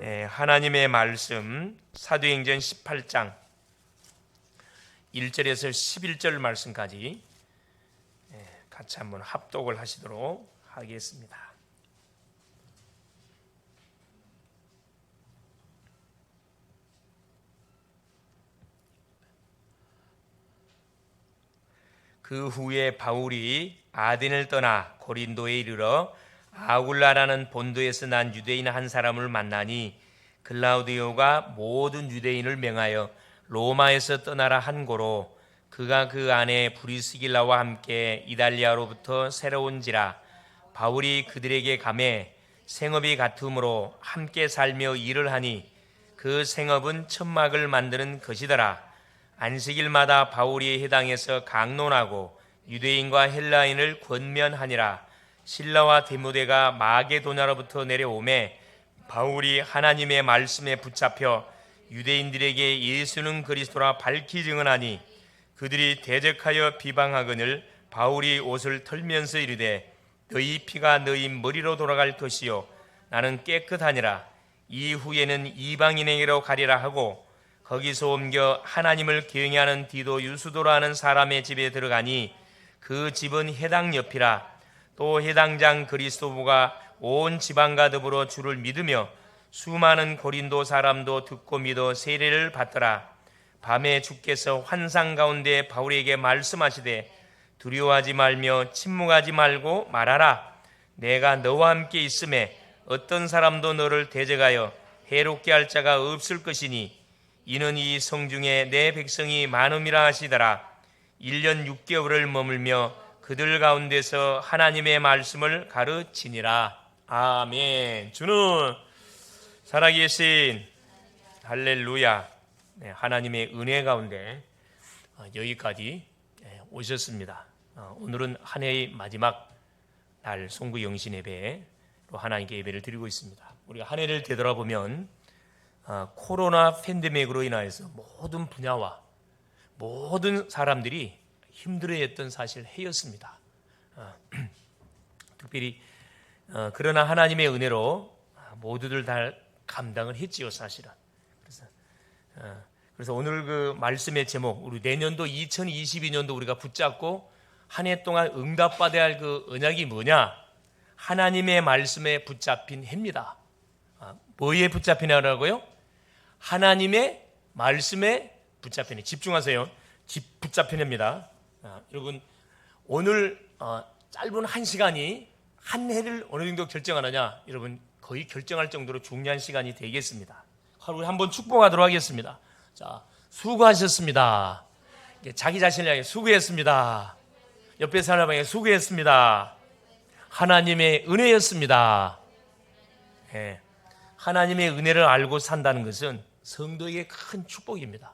하나님의 말씀 사도행전 18장 1절에서 11절 말씀까지 같이 한번 합독을 하시도록 하겠습니다. 그 후에 바울이 아덴을 떠나 고린도에 이르러 아굴라라는 본도에서 난 유대인 한 사람을 만나니 글라우디오가 모든 유대인을 명하여 로마에서 떠나라 한 고로 그가 그 안에 브리스길라와 함께 이달리아로부터 새로운지라. 바울이 그들에게 가매 생업이 같으므로 함께 살며 일을 하니 그 생업은 천막을 만드는 것이더라. 안식일마다 바울이 회당에서 강론하고 유대인과 헬라인을 권면하니라. 실라와 디모데가 마게도냐로부터 내려오매 바울이 하나님의 말씀에 붙잡혀 유대인들에게 예수는 그리스도라 밝히 증언하니 그들이 대적하여 비방하거늘 바울이 옷을 털면서 이르되 너희 피가 너희 머리로 돌아갈 것이요 나는 깨끗하니라. 이후에는 이방인에게로 가리라 하고 거기서 옮겨 하나님을 경외하는 디도 유수도라 하는 사람의 집에 들어가니 그 집은 회당 옆이라. 또 회당장 그리스도부가 온 지방과 더불어 주를 믿으며 수많은 고린도 사람도 듣고 믿어 세례를 받더라. 밤에 주께서 환상 가운데 바울에게 말씀하시되 두려워하지 말며 침묵하지 말고 말하라. 내가 너와 함께 있음에 어떤 사람도 너를 대적하여 해롭게 할 자가 없을 것이니 이는 이 성중에 내 백성이 많음이라 하시더라. 1년 6개월을 머물며 그들 가운데서 하나님의 말씀을 가르치니라. 아멘. 주는 살아계신 할렐루야. 하나님의 은혜 가운데 여기까지 오셨습니다. 오늘은 한 해의 마지막 날 송구 영신 예배로 하나님께 예배를 드리고 있습니다. 우리가 한 해를 되돌아보면 코로나 팬데믹으로 인하여서 모든 분야와 모든 사람들이 힘들어했던 사실 해였습니다. 특별히 그러나 하나님의 은혜로 모두들 다 감당을 했지요, 사실은. 그래서 오늘 그 말씀의 제목, 우리 내년도 2022년도 우리가 붙잡고 한 해 동안 응답받아야 할 그 언약이 뭐냐? 하나님의 말씀에 붙잡힌 해입니다. 뭐에 붙잡힌 해라고요? 하나님의 말씀에 붙잡힌 해. 집중하세요. 붙잡힌 해입니다. 여러분, 오늘 짧은 한 시간이 한 해를 어느 정도 결정하느냐? 여러분, 거의 결정할 정도로 중요한 시간이 되겠습니다. 우리 한번 축복하도록 하겠습니다. 자, 수고하셨습니다. 자기 자신을 향해 수고했습니다. 옆에 사람에게 수고했습니다. 하나님의 은혜였습니다. 네. 하나님의 은혜를 알고 산다는 것은 성도에게 큰 축복입니다.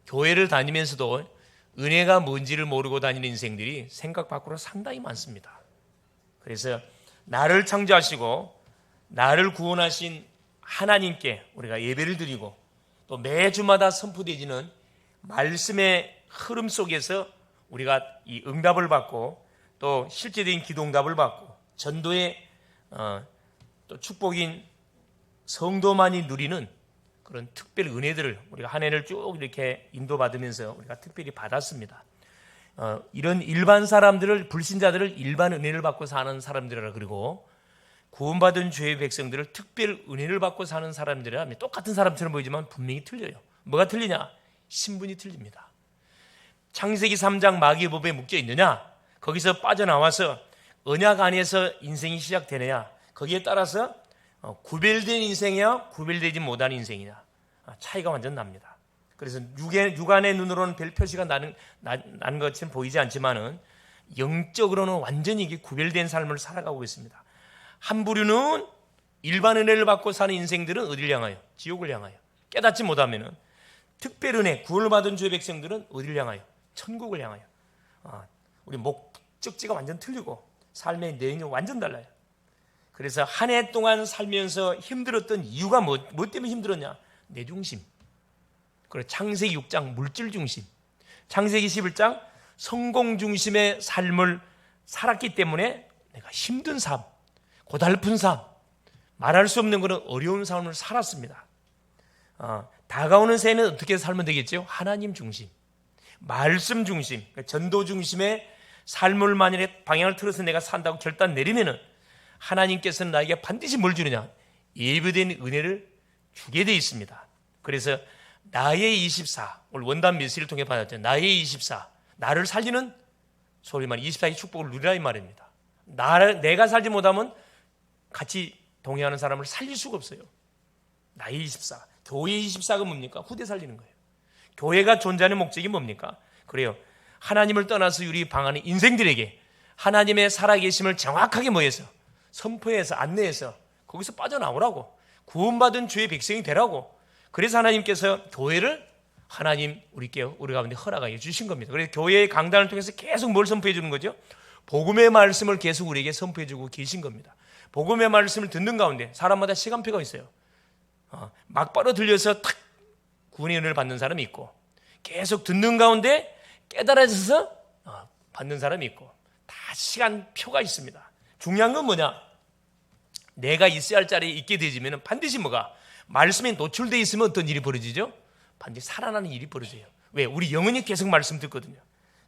교회를 다니면서도 은혜가 뭔지를 모르고 다니는 인생들이 생각 밖으로 상당히 많습니다. 그래서 나를 창조하시고 나를 구원하신 하나님께 우리가 예배를 드리고 또 매주마다 선포되지는 말씀의 흐름 속에서 우리가 이 응답을 받고 또 실제적인 기도응답을 받고 전도의 또 축복인 성도만이 누리는 그런 특별 은혜들을 우리가 한 해를 쭉 이렇게 인도받으면서 우리가 특별히 받았습니다. 이런 일반 사람들을, 불신자들을 일반 은혜를 받고 사는 사람들이라 그러고 구원받은 죄의 백성들을 특별 은혜를 받고 사는 사람들이라 똑같은 사람처럼 보이지만 분명히 틀려요. 뭐가 틀리냐? 신분이 틀립니다. 창세기 3장 마귀의 법에 묶여 있느냐? 거기서 빠져나와서 언약 안에서 인생이 시작되느냐? 거기에 따라서 구별된 인생이야, 구별되지 못한 인생이냐, 차이가 완전 납니다. 그래서 육안의 눈으로는 별 표시가 나는 것처럼 보이지 않지만은 영적으로는 완전히 이게 구별된 삶을 살아가고 있습니다. 한 부류는 일반 은혜를 받고 사는 인생들은 어디를 향하여? 지옥을 향하여. 깨닫지 못하면은 특별 은혜, 구원을 받은 죄 백성들은 어디를 향하여? 천국을 향하여. 우리 목적지가 완전 틀리고 삶의 내용이 완전 달라요. 그래서 한 해 동안 살면서 힘들었던 이유가 뭐 때문에 힘들었냐? 내 중심. 그리고 창세기 6장 물질 중심, 창세기 11장 성공 중심의 삶을 살았기 때문에 내가 힘든 삶, 고달픈 삶, 말할 수 없는 그런 어려운 삶을 살았습니다. 다가오는 새해는 어떻게 살면 되겠죠? 하나님 중심, 말씀 중심, 전도 중심의 삶을 만일에 방향을 틀어서 내가 산다고 결단 내리면은 하나님께서는 나에게 반드시 뭘 주느냐? 예비된 은혜를 주게 돼 있습니다. 그래서 나의 24, 오늘 원단 메시지를 통해 받았죠. 나의 24, 나를 살리는 소위 말 24의 축복을 누리라 이 말입니다. 내가 살지 못하면 같이 동행하는 사람을 살릴 수가 없어요. 나의 24, 교회의 24가 뭡니까? 후대 살리는 거예요. 교회가 존재하는 목적이 뭡니까? 그래요. 하나님을 떠나서 우리 방하는 인생들에게 하나님의 살아계심을 정확하게 모여서 선포해서 안내해서 거기서 빠져나오라고, 구원받은 주의 백성이 되라고. 그래서 하나님께서 교회를 하나님 우리 가운데 허락하여 주신 겁니다. 그래서 교회의 강단을 통해서 계속 뭘 선포해 주는 거죠? 복음의 말씀을 계속 우리에게 선포해 주고 계신 겁니다. 복음의 말씀을 듣는 가운데 사람마다 시간표가 있어요. 막바로 들려서 탁 구원의 은혜를 받는 사람이 있고, 계속 듣는 가운데 깨달아져서 받는 사람이 있고, 다 시간표가 있습니다. 중요한 건 뭐냐? 내가 있어야 할 자리에 있게 되지면 반드시 뭐가? 말씀에 노출되어 있으면 어떤 일이 벌어지죠? 반드시 살아나는 일이 벌어져요. 왜? 우리 영혼이 계속 말씀 듣거든요.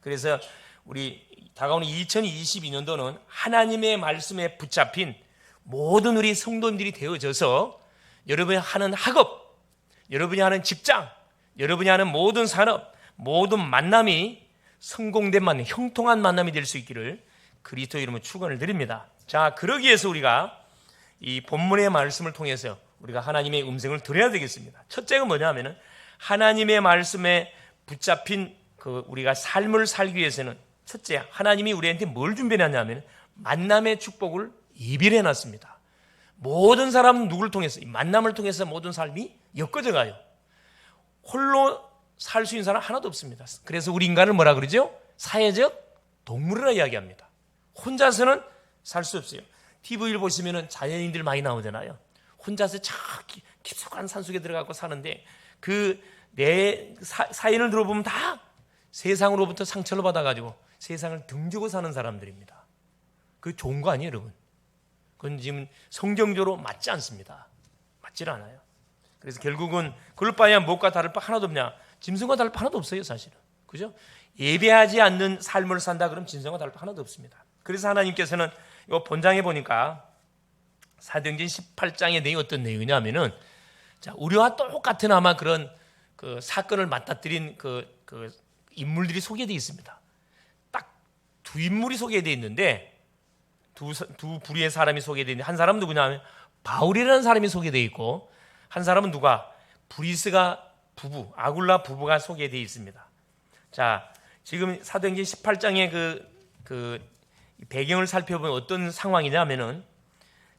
그래서 우리 다가오는 2022년도는 하나님의 말씀에 붙잡힌 모든 우리 성도님들이 되어져서 여러분이 하는 학업, 여러분이 하는 직장, 여러분이 하는 모든 산업, 모든 만남이 성공된 만남, 형통한 만남이 될 수 있기를 그리스도 이름으로 축원을 드립니다. 자, 그러기 위해서 우리가 이 본문의 말씀을 통해서 우리가 하나님의 음성을 들어야 되겠습니다. 첫째가 뭐냐 하면은 하나님의 말씀에 붙잡힌 우리가 삶을 살기 위해서는 첫째, 하나님이 우리한테 뭘 준비해놨냐 하면 만남의 축복을 예비해 놨습니다. 모든 사람은 누구를 통해서? 이 만남을 통해서 모든 삶이 엮어져 가요. 홀로 살 수 있는 사람 하나도 없습니다. 그래서 우리 인간을 뭐라 그러죠? 사회적 동물이라 이야기합니다. 혼자서는 살 수 없어요. TV를 보시면 자연인들 많이 나오잖아요. 혼자서 저 깊숙한 산속에 들어가고 사는데 내 사연을 들어보면 다 세상으로부터 상처를 받아가지고 세상을 등지고 사는 사람들입니다. 그 좋은 거 아니에요, 여러분? 그건 지금 성경적으로 맞지 않습니다. 맞질 않아요. 그래서 결국은 그럴 바에야 무엇과 다를 바 하나도 없냐? 짐승과 다를 바 하나도 없어요, 사실은. 그죠? 예배하지 않는 삶을 산다 그러면 짐승과 다를 바 하나도 없습니다. 그래서 하나님께서는 이 본장에 보니까 사도행전 18장의 내용이 어떤 내용이냐면은, 자, 우리와 똑같은 아마 그런 그 사건을 맞닥뜨린 그 인물들이 소개되어 있습니다. 딱 두 인물이 소개되어 있는데, 두 부류의 사람이 소개되어 있는데, 한 사람은 누구냐 하면 바울이라는 사람이 소개되어 있고, 한 사람은 누가? 브리스가 부부, 아굴라 부부가 소개되어 있습니다. 자, 지금 사도행전 18장의 그 배경을 살펴보면 어떤 상황이냐면은,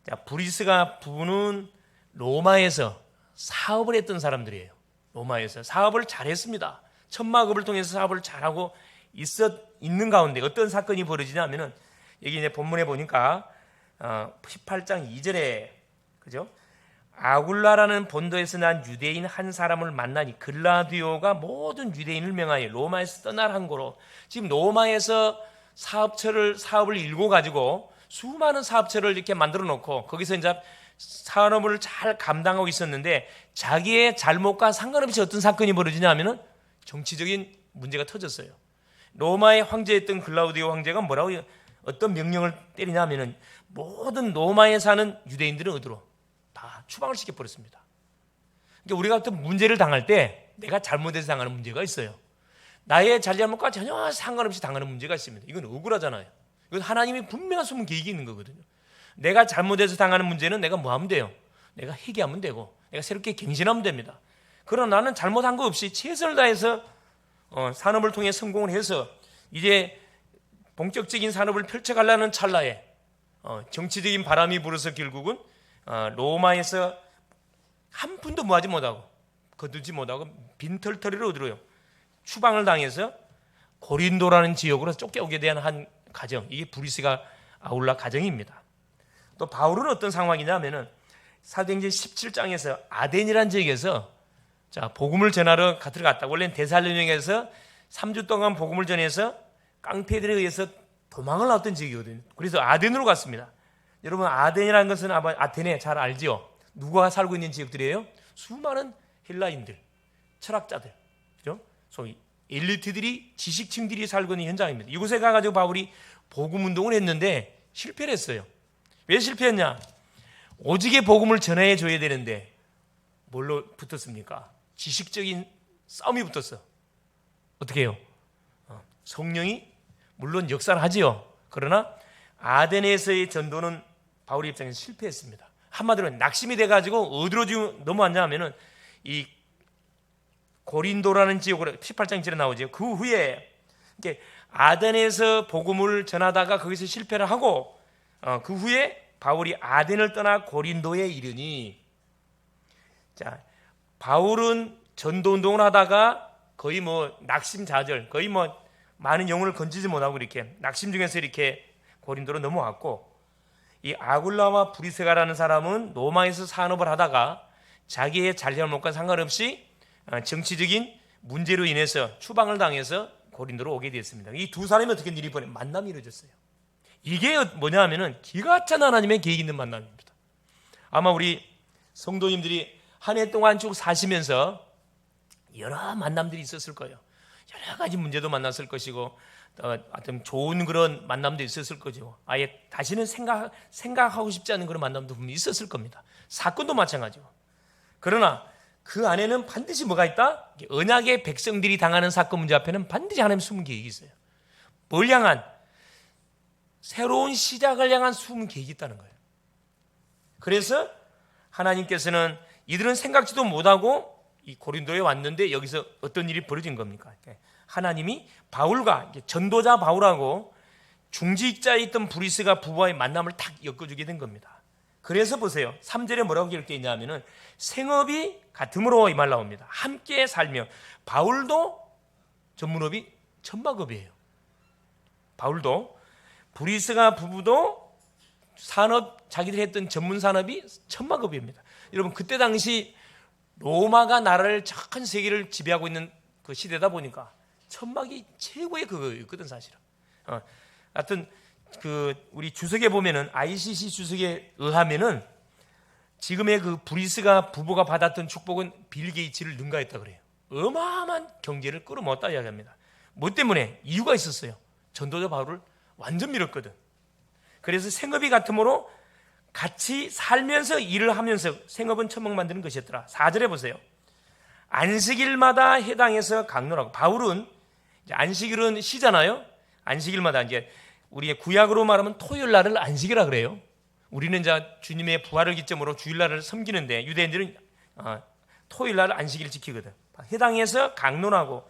자, 브리스가 부부는 로마에서 사업을 했던 사람들이에요. 로마에서 사업을 잘했습니다. 천막업을 통해서 사업을 잘하고 있는 가운데 어떤 사건이 벌어지냐면은, 여기 이제 본문에 보니까 18장 2절에 그죠? 아굴라라는 본도에서 난 유대인 한 사람을 만나니 글라디오가 모든 유대인을 명하여 로마에서 떠나란 거로, 지금 로마에서 사업을 일궈 가지고 수많은 사업체를 이렇게 만들어 놓고 거기서 이제 산업을 잘 감당하고 있었는데, 자기의 잘못과 상관없이 어떤 사건이 벌어지냐면은 정치적인 문제가 터졌어요. 로마의 황제였던 글라우디오 황제가 어떤 명령을 때리냐면은 모든 로마에 사는 유대인들은 어디로? 다 추방을 시켜버렸습니다. 그러니까 우리가 어떤 문제를 당할 때 내가 잘못해서 당하는 문제가 있어요. 나의 잘잘못과 전혀 상관없이 당하는 문제가 있습니다. 이건 억울하잖아요. 이건 하나님이 분명한 숨은 계획이 있는 거거든요. 내가 잘못해서 당하는 문제는 내가 뭐 하면 돼요? 내가 회개하면 되고, 내가 새롭게 갱신하면 됩니다. 그러나 나는 잘못한 거 없이 최선을 다해서 산업을 통해 성공을 해서 이제 본격적인 산업을 펼쳐가려는 찰나에 정치적인 바람이 불어서 결국은 로마에서 한 푼도 모아지 못하고 거두지 못하고 빈털터리로 어디로요? 추방을 당해서 고린도라는 지역으로 쫓겨오게 된 한 가정, 이게 브리스가 아울라 가정입니다. 또 바울은 어떤 상황이냐면은 사도행전 17장에서 아덴이라는 지역에서 자, 복음을 전하러 들어갔다. 원래는 데살로니가에서 3주 동안 복음을 전해서 깡패들에 의해서 도망을 나왔던 지역이거든요. 그래서 아덴으로 갔습니다. 여러분 아덴이라는 것은 아마 아테네 잘 알지요? 누가 살고 있는 지역들이에요? 수많은 헬라인들, 철학자들, 그죠? 소위 엘리트들이 지식층들이 살고 있는 현장입니다. 이곳에 가가지고 바울이 복음 운동을 했는데 실패를 했어요. 왜 실패했냐? 오직의 복음을 전해 줘야 되는데 뭘로 붙었습니까? 지식적인 싸움이 붙었어. 어떻게 해요? 성령이 물론 역사를 하지요. 그러나 아덴에서의 전도는 바울의 입장에서 실패했습니다. 한마디로 낙심이 돼가지고 어디로 지금 넘어왔냐 하면은 이 고린도라는 지역으로 18장 1절에 나오죠. 그 후에 아덴에서 복음을 전하다가 거기서 실패를 하고 그 후에 바울이 아덴을 떠나 고린도에 이르니, 자, 바울은 전도 운동을 하다가 거의 뭐 낙심자절, 거의 뭐 많은 영혼을 건지지 못하고 이렇게 낙심 중에서 이렇게 고린도로 넘어왔고, 이 아굴라와 브리스가라는 사람은 로마에서 산업을 하다가 자기의 잘잘못과 상관없이 정치적인 문제로 인해서 추방을 당해서 고린도로 오게 되었습니다. 이 두 사람이 어떻게 일이 벌어요? 만남이 이루어졌어요. 이게 뭐냐 하면은 기가 찬 하나님의 계획 있는 만남입니다. 아마 우리 성도님들이 한 해 동안 쭉 사시면서 여러 만남들이 있었을 거예요. 여러 가지 문제도 만났을 것이고 어떤 좋은 그런 만남도 있었을 거죠. 아예 다시는 생각하고 싶지 않은 그런 만남도 분명히 있었을 겁니다. 사건도 마찬가지고. 그러나 그 안에는 반드시 뭐가 있다? 언약의 백성들이 당하는 사건 문제 앞에는 반드시 하나님의 숨은 계획이 있어요. 뭘 향한? 새로운 시작을 향한 숨은 계획이 있다는 거예요. 그래서 하나님께서는 이들은 생각지도 못하고 이 고린도에 왔는데 여기서 어떤 일이 벌어진 겁니까? 하나님이 바울과 전도자 바울하고 중직자에 있던 브리스가 부부와의 만남을 탁 엮어주게 된 겁니다. 그래서 보세요. 3절에 뭐라고 기록되어 있냐면은 생업이 같음으로 이 말 나옵니다. 함께 살며. 바울도 전문업이 천막업이에요. 바울도 브리스가 부부도 산업, 자기들이 했던 전문 산업이 천막업입니다. 여러분 그때 당시 로마가 나라를 전 세계를 지배하고 있는 그 시대다 보니까 천막이 최고의 그거였거든 사실은. 하여튼 그 우리 주석에 보면은 ICC 주석에 의하면은 지금의 그 브리스가 부부가 받았던 축복은 빌 게이츠를 능가했다 그래요. 어마어마한 경제를 끌어모았다 이야기합니다. 뭐 때문에? 이유가 있었어요. 전도자 바울을 완전 밀었거든. 그래서 생업이 같으므로 같이 살면서 일을 하면서 생업은 천막 만드는 것이었더라. 4절에 보세요. 안식일마다 해당해서 강론하고. 바울은 이제 안식일은 쉬잖아요. 안식일마다 이제 우리의 구약으로 말하면 토요일 날을 안식이라 그래요. 우리는 이제 주님의 부활을 기점으로 주일날을 섬기는데 유대인들은 토요일 날 안식일을 지키거든. 해당해서 강론하고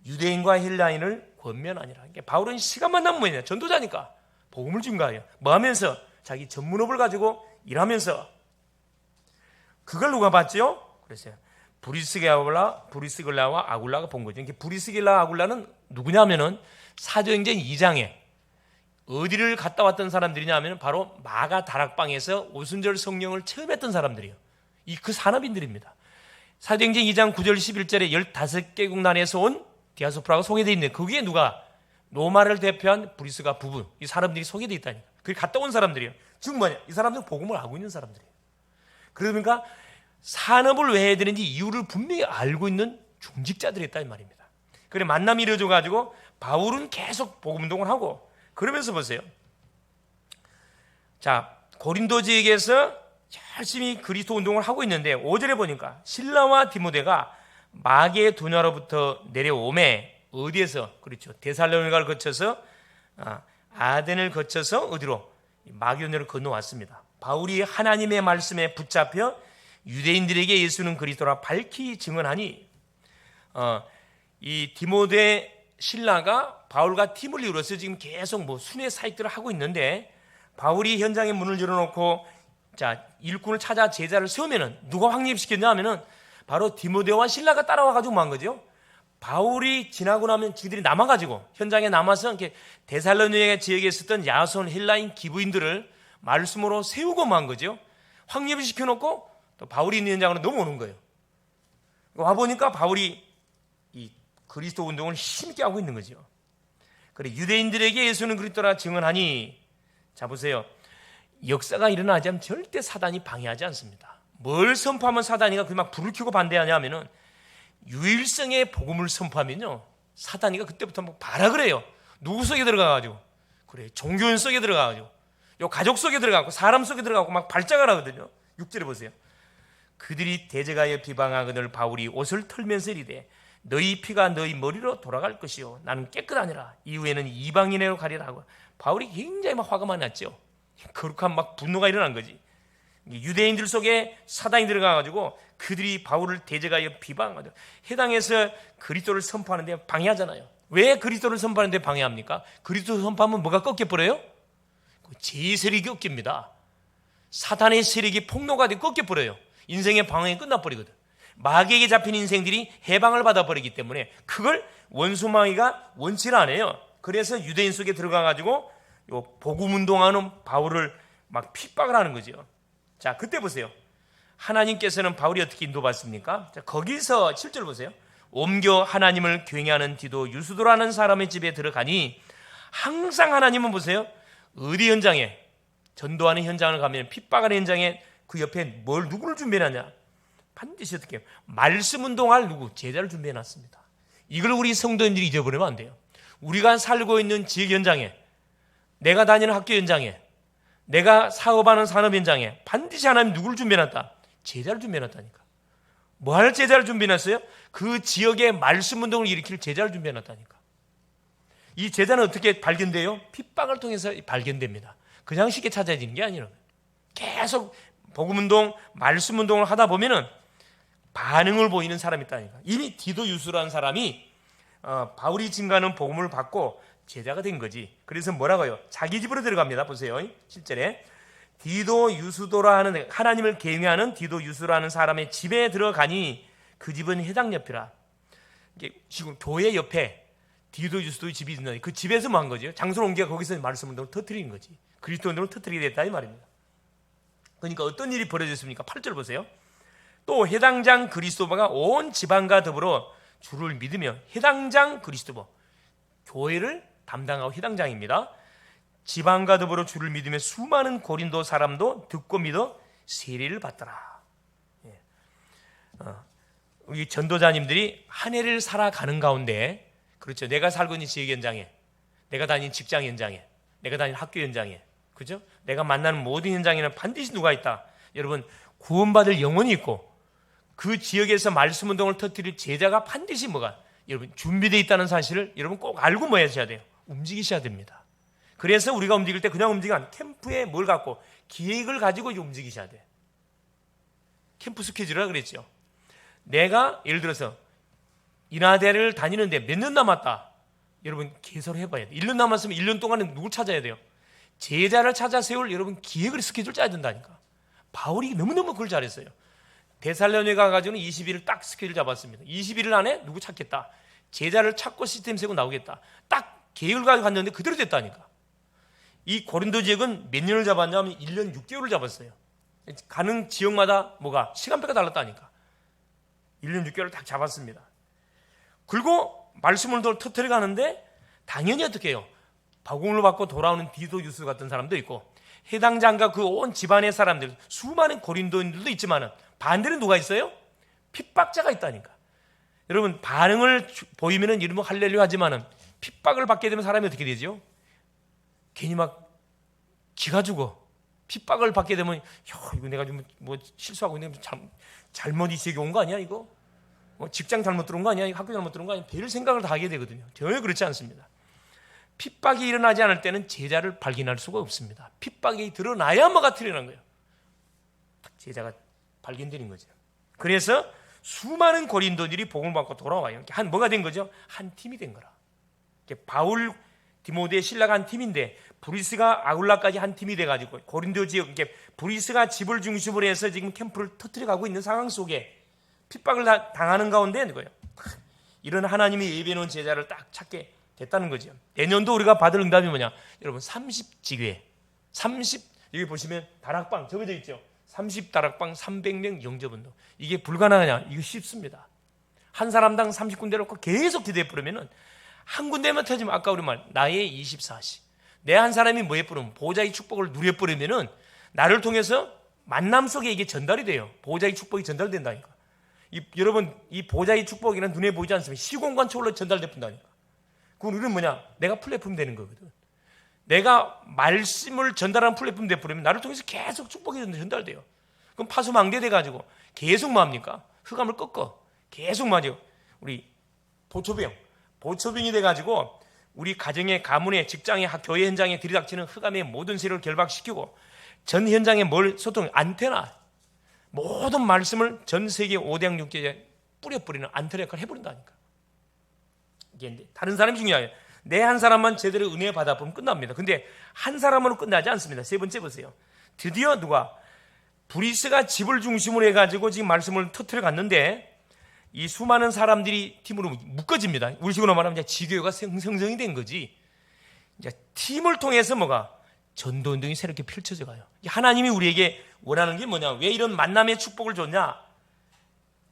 유대인과 헬라인을 권면하니라. 그러니까 바울은 시간만 나면 뭐냐? 전도자니까 복음을 증거해요. 뭐 하면서? 자기 전문업을 가지고 일하면서. 그걸 누가 봤죠? 그랬어요. 브리스길라와 아굴라가 본 거죠. 브리스길라 아굴라는 누구냐면은 사도행전 2장에 어디를 갔다 왔던 사람들이냐면 바로 마가 다락방에서 오순절 성령을 체험했던 사람들이에요. 그 산업인들입니다. 사도행전 2장 9절 11절에 15개국 나라에서 온 디아스포라가 소개되어 있는데 거기에 누가? 로마를 대표한 브리스가 부부, 이 사람들이 소개되어 있다니까. 그게 갔다 온 사람들이에요. 즉 뭐냐? 이 사람들은 복음을 알고 있는 사람들이에요. 그러니까 산업을 왜 해야 되는지 이유를 분명히 알고 있는 중직자들이 있다는 말입니다. 그래 만남이 이루어져가지고 바울은 계속 복음 운동을 하고 그러면서 보세요. 자, 고린도 지역에서 열심히 그리스도 운동을 하고 있는데 5절에 보니까 신라와 디모데가 마게도냐로부터 내려오매 어디에서? 그렇죠. 데살로니가를 거쳐서 아덴을 거쳐서 어디로? 마게도냐를 건너왔습니다. 바울이 하나님의 말씀에 붙잡혀 유대인들에게 예수는 그리스도라 밝히 증언하니 이 디모데 신라가 바울과 팀을 이루어서 지금 계속 뭐 순회 사역들을 하고 있는데 바울이 현장에 문을 열어놓고 자 일꾼을 찾아 제자를 세우면은 누가 확립시켰냐 하면은 바로 디모데와 신라가 따라와가지고 뭐 한 거죠? 바울이 지나고 나면 지들이 남아가지고 현장에 남아서 이렇게 데살로니가 지역에 있었던 야손 헬라인 기부인들을 말씀으로 세우고 뭐 한 거죠? 확립을 시켜놓고 또 바울이 있는 현장으로 넘어오는 거예요. 와보니까 바울이 이 그리스도 운동을 힘있게 하고 있는 거죠. 그래 유대인들에게 예수는 그리스도라 증언하니 자 보세요. 역사가 일어나지 않으면 절대 사단이 방해하지 않습니다. 뭘 선포하면 사단이가 막 불을 켜고 반대하냐면은 유일성의 복음을 선포하면요, 사단이가 그때부터 막 발악을 해요. 누구 속에 들어가가지고, 그래, 종교인 속에 들어가가지고, 요 가족 속에 들어가고, 사람 속에 들어가고 막 발작을 하거든요. 6절에 보세요. 그들이 대적하여 비방하거늘 바울이 옷을 털면서 이르되 너희 피가 너희 머리로 돌아갈 것이요 나는 깨끗하니라. 이후에는 이방인으로 가리라 하고, 바울이 굉장히 막 화가 많이 났죠. 거룩한 막 분노가 일어난 거지. 유대인들 속에 사단이 들어가가지고 그들이 바울을 대적하여 비방하죠. 해당해서 그리스도를 선포하는데 방해하잖아요. 왜 그리스도를 선포하는데 방해합니까? 그리스도를 선포하면 뭐가 꺾여버려요? 제 세력이 꺾입니다. 사탄의 세력이 폭로가 되고 꺾여버려요. 인생의 방황이 끝나버리거든. 마귀에게 잡힌 인생들이 해방을 받아버리기 때문에 그걸 원수마귀가 원치를 안 해요. 그래서 유대인 속에 들어가가지고 요 복음운동하는 바울을 막 핍박을 하는 거죠. 자, 그때 보세요. 하나님께서는 바울이 어떻게 인도받습니까? 자, 거기서 7절 보세요. 옮겨 하나님을 경외하는 디도 유스도라는 사람의 집에 들어가니, 항상 하나님은 보세요, 어디 현장에, 전도하는 현장을 가면, 핍박하는 현장에 그 옆에 누구를 준비해놨냐? 반드시 어떻게 해요? 말씀 운동할 누구? 제자를 준비해놨습니다. 이걸 우리 성도님들이 잊어버리면 안 돼요. 우리가 살고 있는 지역 현장에, 내가 다니는 학교 현장에, 내가 사업하는 산업 현장에 반드시 하나님 누구를 준비해놨다? 제자를 준비해놨다니까. 뭐 할 제자를 준비해놨어요? 그 지역의 말씀 운동을 일으킬 제자를 준비해놨다니까. 이 제자는 어떻게 발견돼요? 핍박을 통해서 발견됩니다. 그냥 쉽게 찾아지는 게 아니라 계속 복음운동, 말씀운동을 하다 보면은 반응을 보이는 사람이 있다니까. 이미 디도 유스라는 사람이 바울이 증거하는 복음을 받고 제자가 된 거지. 그래서 뭐라고요? 자기 집으로 들어갑니다. 보세요. 실제로 디도 유스도라 하는, 하나님을 경외하는 디도 유스라는 사람의 집에 들어가니 그 집은 회당 옆이라. 이게 지금 교회 옆에 디도 유스도의 집이 있는데 그 집에서 뭐 한 거죠? 장소를 옮겨 거기서 말씀운동을 터뜨리는 거지. 그리스도인들을 터뜨리게 됐다 이 말입니다. 그러니까 어떤 일이 벌어졌습니까? 8절 보세요. 또 해당장 그리스도바가 온 지방과 더불어 주를 믿으며, 해당장 그리스도바, 교회를 담당하고 해당장입니다. 지방과 더불어 주를 믿으며 수많은 고린도 사람도 듣고 믿어 세례를 받더라. 우리 전도자님들이 한 해를 살아가는 가운데, 그렇죠, 내가 살고 있는 지역 현장에, 내가 다니는 직장 현장에, 내가 다니는 학교 현장에, 그죠? 내가 만나는 모든 현장에는 반드시 누가 있다? 여러분, 구원받을 영혼이 있고 그 지역에서 말씀 운동을 터뜨릴 제자가 반드시 뭐가, 여러분, 준비되어 있다는 사실을 여러분 꼭 알고 뭐 하셔야 돼요? 움직이셔야 됩니다. 그래서 우리가 움직일 때 그냥 움직이면 안, 캠프에 뭘 갖고 기획을 가지고 움직이셔야 돼. 캠프 스케줄이라 그랬죠. 내가 예를 들어서 인하대를 다니는데 몇 년 남았다. 여러분 개설을 해봐야 돼. 1년 남았으면 1년 동안에 누굴 찾아야 돼요? 제자를 찾아 세울 여러분 기획을, 스케줄 짜야 된다니까. 바울이 너무너무 그걸 잘했어요. 데살로니가 가가지고는 20일을 딱 스케줄 잡았습니다. 21일 안에 누구 찾겠다. 제자를 찾고 시스템 세고 나오겠다. 딱 계획을 가지고 갔는데 그대로 됐다니까. 이 고린도 지역은 몇 년을 잡았냐면 1년 6개월을 잡았어요. 가는 지역마다 뭐가 시간표가 달랐다니까. 1년 6개월을 딱 잡았습니다. 그리고 말씀을 터뜨려 가는데 당연히 어떻게 해요? 복음을 받고 돌아오는 디도 유스 같은 사람도 있고, 해당장과 그 온 집안의 사람들, 수많은 고린도인들도 있지만은 반대로 누가 있어요? 핍박자가 있다니까. 여러분, 반응을 보이면은 이러면 할렐루야 하지만은 핍박을 받게 되면 사람이 어떻게 되죠? 괜히 막 기가 죽어. 핍박을 받게 되면, 이거 내가 좀 뭐 실수하고 있는, 잘못 이 지역에 온 거 아니야 이거? 직장 잘못 들어온 거 아니야? 학교 잘못 들어온 거 아니야? 별 생각을 다 하게 되거든요. 전혀 그렇지 않습니다. 핍박이 일어나지 않을 때는 제자를 발견할 수가 없습니다. 핍박이 드러나야 뭐가 틀어난 거예요. 제자가 발견되는 거죠. 그래서 수많은 고린도들이 복음을 받고 돌아와요. 뭐가 된 거죠? 한 팀이 된 거라. 바울, 디모데, 신라가 한 팀인데 브리스가 아굴라까지 한 팀이 돼가지고 고린도 지역, 브리스가 집을 중심으로 해서 지금 캠프를 터뜨려가고 있는 상황 속에 핍박을 당하는 가운데 거예요. 이런 하나님이 예비해놓은 제자를 딱 찾게 됐다는 거죠. 내년도 우리가 받을 응답이 뭐냐? 여러분 30지교회, 30, 여기 보시면 다락방 적어져 있죠. 30다락방 300명 영접운동. 이게 불가능하냐? 이거 쉽습니다. 한 사람당 30군데 놓고 계속 기대해 뿌리면은 한 군데만 터지면, 아까 우리 말 나의 24시, 내 한 사람이 뭐해 뿌리면 보좌의 축복을 누려 뿌리면은 나를 통해서 만남 속에 이게 전달이 돼요. 보호자의 축복이 전달된다니까. 여러분, 이 보호자의 축복이는 눈에 보이지 않습니다. 시공간 초월로 전달된다니까. 그건 우리는 뭐냐? 내가 플랫폼이 되는 거거든. 내가 말씀을 전달하는 플랫폼 되버리면 나를 통해서 계속 축복이 전달돼요. 그럼 파수망대 돼가지고 계속 뭐 합니까? 흑암을 꺾어. 계속 맞아요. 우리 보초병이 돼가지고 우리 가정의, 가문의, 직장의, 교회 현장에 들이닥치는 흑암의 모든 세력을 결박시키고 전 현장에 안테나, 모든 말씀을 전 세계 5대양 6제에 뿌려버리는 안테나 역할을 해버린다니까. 이게 다른 사람이 중요해요. 내 한 사람만 제대로 은혜 받아보면 끝납니다. 근데 한 사람으로 끝나지 않습니다. 세 번째 보세요. 드디어 브리스가 집을 중심으로 해가지고 지금 말씀을 터트려 갔는데 이 수많은 사람들이 팀으로 묶어집니다. 우리 식으로 말하면 지교회가 생성이 된 거지. 이제 팀을 통해서 전도운동이 새롭게 펼쳐져 가요. 하나님이 우리에게 원하는 게 뭐냐? 왜 이런 만남의 축복을 줬냐?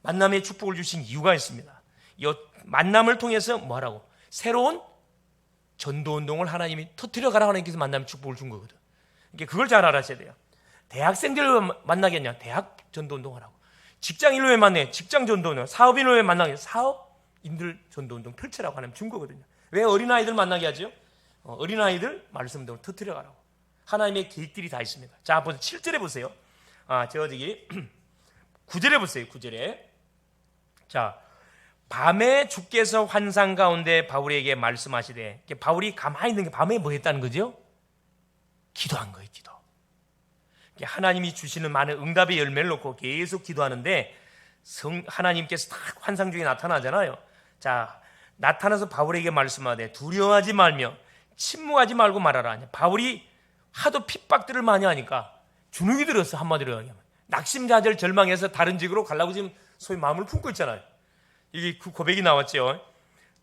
만남의 축복을 주신 이유가 있습니다. 이 만남을 통해서 뭐하라고? 새로운 전도운동을 하나님이 터뜨려 가라고 하나님께서 만남의 축복을 준 거거든. 그걸 잘 알아셔야 돼요. 대학생들을 만나겠냐? 대학 전도운동 하라고. 직장인을 왜 만나요? 직장 전도운동. 사업인을 왜 만나요? 사업인들 전도운동 펼치라고 하나님 준 거거든요. 왜 어린아이들 만나게 하죠? 어린아이들 말씀대로 터뜨려 가라고. 하나님의 계획들이 다 있습니다. 자, 7절에 보세요. 9절에 보세요. 9절에. 자, 밤에 주께서 환상 가운데 바울에게 말씀하시되, 바울이 가만히 있는 게 밤에 뭐 했다는 거죠? 기도한 거예요, 기도. 하나님이 주시는 많은 응답의 열매를 놓고 계속 기도하는데 하나님께서 딱 환상 중에 나타나잖아요. 자, 나타나서 바울에게 말씀하되 두려워하지 말며 침묵하지 말고 말하라. 바울이 하도 핍박들을 많이 하니까 주눅이 들었어. 한마디로 이야기하면 낙심자절 절망해서 다른 지역으로 가려고 지금 소위 마음을 품고 있잖아요. 이게 그 고백이 나왔죠.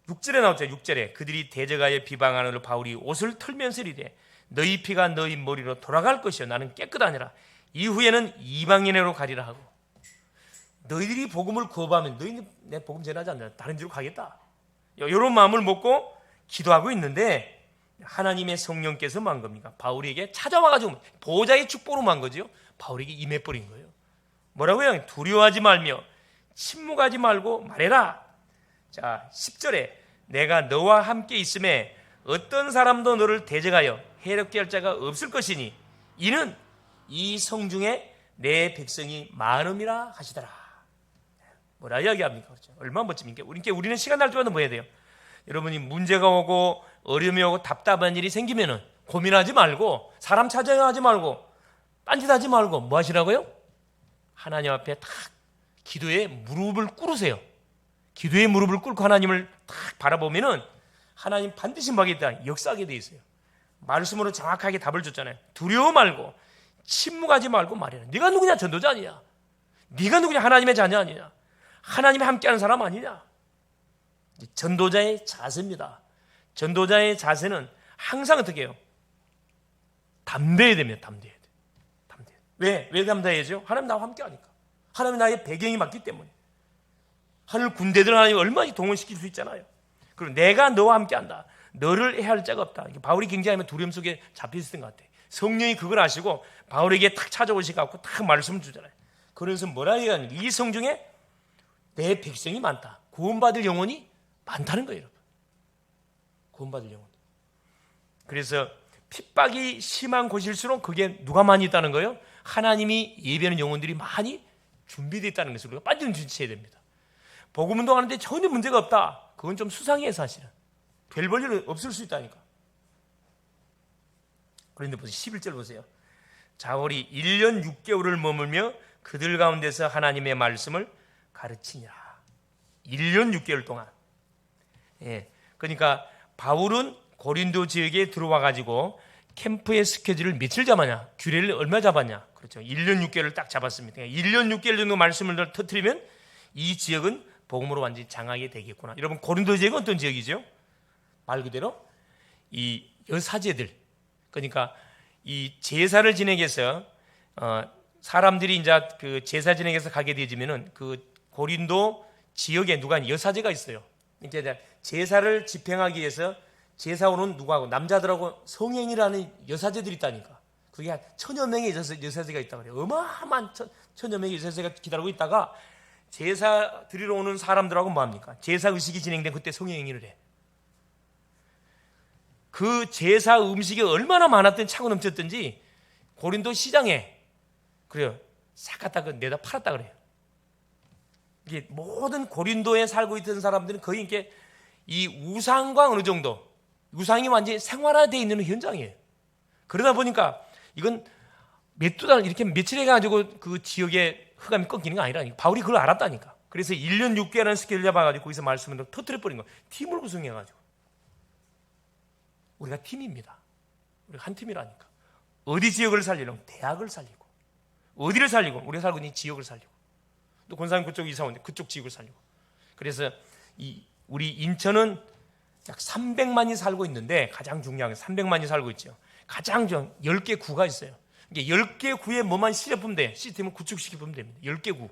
6절에 나왔죠. 6절에 그들이 대적하여 비방하는 바울이 옷을 털면서 이르되 너희 피가 너희 머리로 돌아갈 것이요 나는 깨끗하니라. 이후에는 이방인으로 가리라 하고. 너희들이 복음을 거부하면 너희는 내 복음 전하지 않는다. 다른 데로 가겠다. 이런 마음을 먹고 기도하고 있는데 하나님의 성령께서 뭐 한 겁니까? 바울에게 찾아와가지고 보호자의 축복으로 한 거죠. 바울에게 임해버린 거예요. 뭐라고요? 두려워하지 말며 침묵하지 말고 말해라. 자, 10절에 내가 너와 함께 있음에 어떤 사람도 너를 대적하여 해롭게 할 자가 없을 것이니 이는 이 성중에 내 백성이 많음이라 하시더라. 뭐라 이야기합니까? 그렇죠? 얼마나 멋집니까? 우리는 시간 날 때마다 뭐 해야 돼요? 여러분이 문제가 오고 어려움이 오고 답답한 일이 생기면은 고민하지 말고 사람 찾아하지 말고 딴짓하지 말고 뭐 하시라고요? 하나님 앞에 탁 기도에 무릎을 꿇으세요. 기도에 무릎을 꿇고 하나님을 탁 바라보면은 하나님 반드시 뭐하겠다? 역사하게 돼 있어요. 말씀으로 정확하게 답을 줬잖아요. 두려워 말고 침묵하지 말고 말해라. 네가 누구냐? 전도자 아니냐? 네가 누구냐? 하나님의 자녀 아니냐? 하나님이 함께하는 사람 아니냐? 전도자의 자세입니다. 전도자의 자세는 항상 어떻게 해요? 담대해야 됩니다. 담대해야 돼. 왜 담대해야죠? 하나님 나와 함께하니까. 하나님 나의 배경이 맞기 때문에. 하늘 군대들 하나님 얼마나 동원시킬 수 있잖아요. 그리고 내가 너와 함께한다. 너를 해할 자가 없다. 바울이 굉장히 두려움 속에 잡혀있었던 것 같아요. 성령이 그걸 아시고 바울에게 탁 찾아오셔서 탁 말씀을 주잖아요. 그래서 뭐라 얘기하냐? 이 성중에 내 백성이 많다. 구원받을 영혼이 많다는 거예요, 여러분. 구원받을 영혼. 그래서 핍박이 심한 곳일수록 그게 누가 많이 있다는 거예요? 하나님이 예배하는 영혼들이 많이 준비되어 있다는 것을 우리가 빨리 눈치채야 됩니다. 복음 운동하는데 전혀 문제가 없다. 그건 좀 수상해요, 사실은. 별 볼 일 없을 수 있다니까. 그런데 보세요. 11절 보세요. 자월이 1년 6개월을 머물며 그들 가운데서 하나님의 말씀을 가르치니라. 1년 6개월 동안. 예. 그러니까 바울은 고린도 지역에 들어와 가지고 캠프의 스케줄을 며칠 잡았냐? 규례를 얼마 잡았냐? 그렇죠. 1년 6개월을 딱 잡았습니다. 1년 6개월 정도 말씀을 터뜨리면 이 지역은 복음으로 완전히 장악이 되겠구나. 여러분, 고린도 지역은 어떤 지역이죠? 말 그대로 이 여사제들, 그러니까 이 제사를 지내기 위해서 사람들이 이제 그 제사 지내기 위해서 가게 되지면은 그 고린도 지역에 누가 여사제가 있어요. 그러니까 제사를 집행하기 위해서 제사원은 누구하고 남자들하고 성행이라는 여사제들이 있다니까. 그게 한 1000여 명의 여세제가 있다고 그래요. 어마어마한 1000여 명의 여세제가 기다리고 있다가 제사 드리러 오는 사람들하고 뭐합니까? 제사 의식이 진행된 그때 성령행위를 해. 그 제사 음식이 얼마나 많았던 차고 넘쳤던지 고린도 시장에 그래요. 싹 갖다 내다 팔았다 그래요. 이게 모든 고린도에 살고 있던 사람들은 거의 이렇게 이 우상과 어느 정도 우상이 완전히 생활화되어 있는 현장이에요. 그러다 보니까 이건 몇 달 이렇게 며칠 해가지고 그 지역에 흑암이 꺾이는 게 아니라니까. 바울이 그걸 알았다니까. 그래서 1년 6개월이라는 스케줄 잡아가지고 거기서 말씀을 터뜨려버린 거예요. 팀을 구성해가지고. 우리가 팀입니다. 우리가 한 팀이라니까. 어디 지역을 살리려면 대학을 살리고, 어디를 살리고, 우리가 살고 있는 지역을 살리고, 또 권사님 그쪽 이사 오는데 그쪽 지역을 살리고. 그래서 우리 인천은 약 300만이 살고 있는데 가장 중요한 게 300만이 살고 있죠. 가장 좀 10개 구가 있어요. 이게 10개 구에 뭐만 실어보면 돼. 시스템을 구축시키면 됩니다. 10개 구.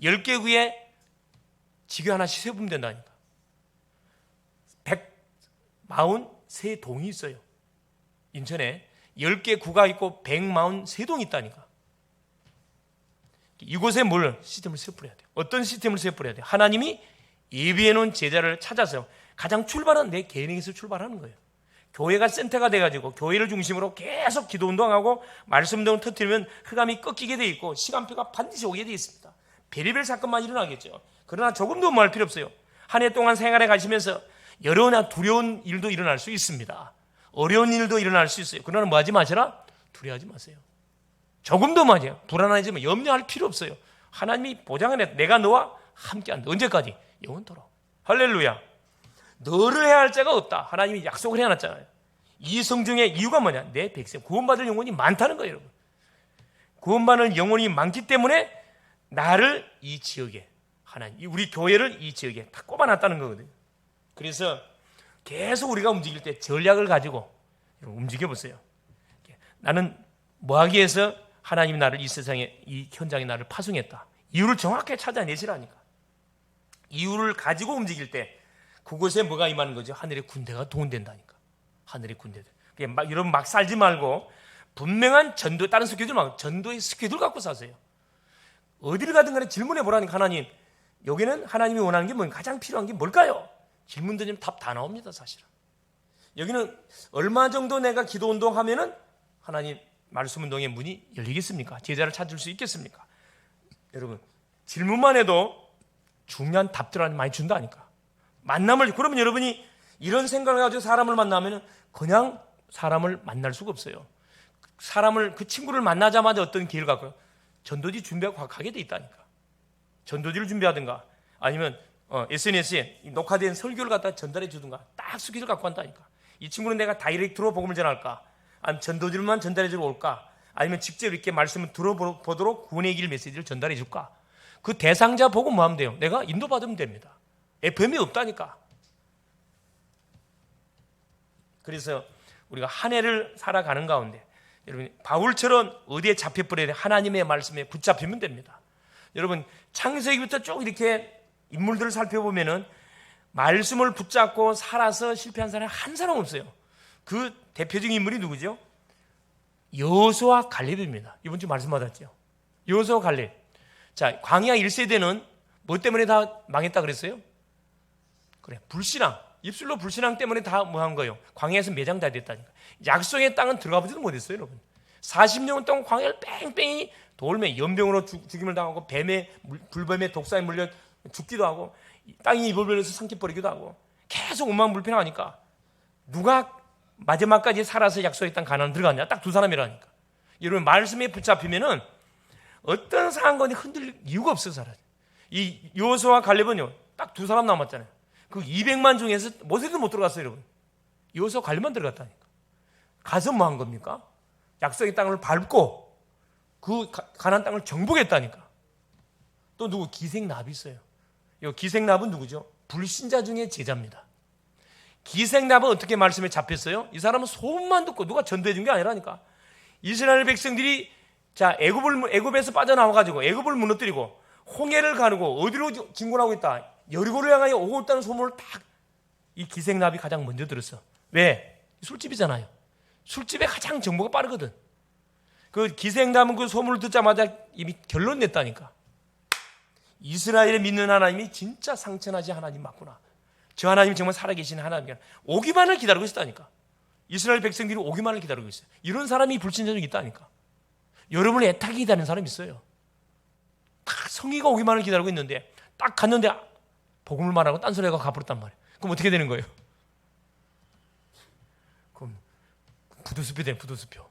10개 구에 지교 하나씩 세우면 된다니까. 143동이 있어요. 인천에 10개 구가 있고 143동이 있다니까. 이곳에 뭘 시스템을 세워버려야 돼요. 어떤 시스템을 세워버려야 돼요? 하나님이 예비해 놓은 제자를 찾아서 가장 출발은 내 개인에게서 출발하는 거예요. 교회가 센터가 돼가지고 교회를 중심으로 계속 기도 운동하고 말씀 운동을 터뜨리면 흑암이 꺾이게 돼 있고 시간표가 반드시 오게 돼 있습니다. 별의별 사건만 일어나겠죠. 그러나 조금도 뭐 할 필요 없어요. 한 해 동안 생활해 가시면서 여러나 두려운 일도 일어날 수 있습니다. 어려운 일도 일어날 수 있어요. 그러나 뭐 하지 마시라? 두려워하지 마세요. 조금도 맞아요. 불안하지만 염려할 필요 없어요. 하나님이 보장을 해. 내가 너와 함께한다. 언제까지? 영원토록. 할렐루야. 너를 해할 자가 없다. 하나님이 약속을 해놨잖아요. 이 성중의 이유가 뭐냐? 내 백성 구원받을 영혼이 많다는 거예요. 여러분. 구원받을 영혼이 많기 때문에 나를 이 지역에 하나님, 우리 교회를 이 지역에 다 꼽아놨다는 거거든요. 그래서 계속 우리가 움직일 때 전략을 가지고 움직여보세요. 나는 뭐하기 위해서 하나님이 나를 이 세상에 이 현장에 나를 파송했다. 이유를 정확하게 찾아내시라니까. 이유를 가지고 움직일 때 그곳에 뭐가 임하는 거죠? 하늘의 군대가 동원된다니까. 하늘의 군대들. 여러분 막 살지 말고 분명한 전도, 다른 스케줄 말고 전도의 스케줄 갖고 사세요. 어디를 가든 간에 질문해 보라니까. 하나님, 여기는 하나님이 원하는 게 뭐예요? 가장 필요한 게 뭘까요? 질문 던지면 답 다 나옵니다. 사실은. 여기는 얼마 정도 내가 기도 운동하면은 하나님 말씀 운동의 문이 열리겠습니까? 제자를 찾을 수 있겠습니까? 여러분 질문만 해도 중요한 답들을 많이 준다니까. 만남을, 그러면 여러분이 이런 생각을 가지고 사람을 만나면 그냥 사람을 만날 수가 없어요. 사람을, 그 친구를 만나자마자 어떤 기회를 갖고요? 전도지 준비하고 가게 돼 있다니까. 전도지를 준비하든가 아니면 SNS에 녹화된 설교를 갖다 전달해 주든가 딱 스케줄 갖고 간다니까. 이 친구는 내가 다이렉트로 복음을 전할까? 아니면 전도지만 전달해 주러 올까? 아니면 직접 이렇게 말씀을 들어보도록 구원의 길 메시지를 전달해 줄까? 그 대상자 보고 뭐 하면 돼요? 내가 인도받으면 됩니다. FM이 없다니까. 그래서 우리가 한 해를 살아가는 가운데 여러분 바울처럼 어디에 잡혀버려야 돼? 하나님의 말씀에 붙잡히면 됩니다. 여러분 창세기부터 쭉 이렇게 인물들을 살펴보면은 말씀을 붙잡고 살아서 실패한 사람이 한 사람 없어요. 그 대표적인 인물이 누구죠? 여호수아 갈렙입니다. 이번 주 말씀 받았죠. 여호수아 갈렙. 자, 광야 1세대는 뭐 때문에 다 망했다 그랬어요? 그래, 불신앙. 입술로 불신앙 때문에 다 뭐 한 거예요? 광야에서 매장 다 됐다니까. 약속의 땅은 들어가 보지도 못했어요, 여러분. 40년 동안 광야를 뺑뺑이 돌며 연병으로 죽임을 당하고 뱀의 불뱀의 독사에 물려 죽기도 하고 땅이 입을 벌려서 삼켜버리기도 하고 계속 운만불편하니까 누가 마지막까지 살아서 약속의 땅 가나안 들어갔냐? 딱 두 사람이라니까. 여러분 말씀에 붙잡히면은 어떤 상황이 흔들릴 이유가 없어요, 사람. 이 여호수아와 갈렙은요, 딱 두 사람 남았잖아요. 그 200만 중에서 모세도 못 들어갔어요, 여러분. 여호수아 갈렙만 들어갔다니까. 가서 뭐 한 겁니까? 약속의 땅을 밟고 그 가나안 땅을 정복했다니까. 또 누구? 기생납이 있어요. 이 기생납은 누구죠? 불신자 중에 제자입니다. 기생납은 어떻게 말씀에 잡혔어요? 이 사람은 소문만 듣고 누가 전도해 준 게 아니라니까. 이스라엘 백성들이 자 애굽에서 빠져나와가지고 애굽을 무너뜨리고 홍해를 가르고 어디로 진군하고 있다? 여리고를 향하여 오고 있다는 소문을 딱 이 기생납이 가장 먼저 들었어. 왜? 술집이잖아요. 술집에 가장 정보가 빠르거든. 그 기생남은 그 소문을 듣자마자 이미 결론 냈다니까. 이스라엘을 믿는 하나님이 진짜 상천하지 하나님 맞구나. 저 하나님이 정말 살아계신 하나님이야. 오기만을 기다리고 있었다니까. 이스라엘 백성들이 오기만을 기다리고 있어요. 이런 사람이 불신자중에 있다니까. 여러분을 애타게 기다리는 사람이 있어요. 딱 성의가 오기만을 기다리고 있는데 딱 갔는데 복음을 말하고 딴소리가 가버렸단 말이에요. 그럼 어떻게 되는 거예요? 그럼 부도수표 되는 부도수표.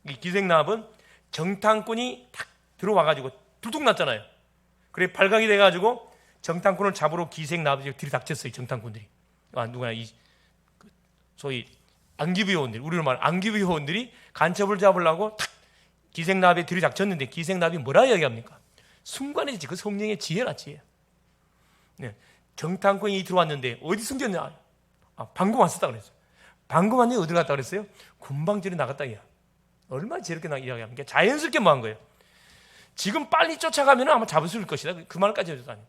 이 기생나합은 정탐꾼이 딱 들어와가지고 두둑 났잖아요. 그래 발각이 돼가지고 정탐꾼을 잡으러 기생나합이 들이닥쳤어요. 정탐꾼들이. 누구나 이 소위 안기부 요원들, 우리로 말하면 안기부 요원들이 간첩을 잡으려고 탁 기생나합에 들이닥쳤는데 기생나합이 뭐라 이야기합니까? 순간이지. 그 성령의 지혜라 지혜. 네. 정탐꾼이 들어왔는데 어디 숨겼냐? 방금 왔었다 그랬어요. 방금 왔는데 어디 갔다 그랬어요? 군방지로 나갔다 이야. 얼마나 저렇게 이야기합니까? 자연스럽게 뭐 한 거예요. 지금 빨리 쫓아가면 아마 잡을 수 있을 것이다. 그 말까지 해줬다니까.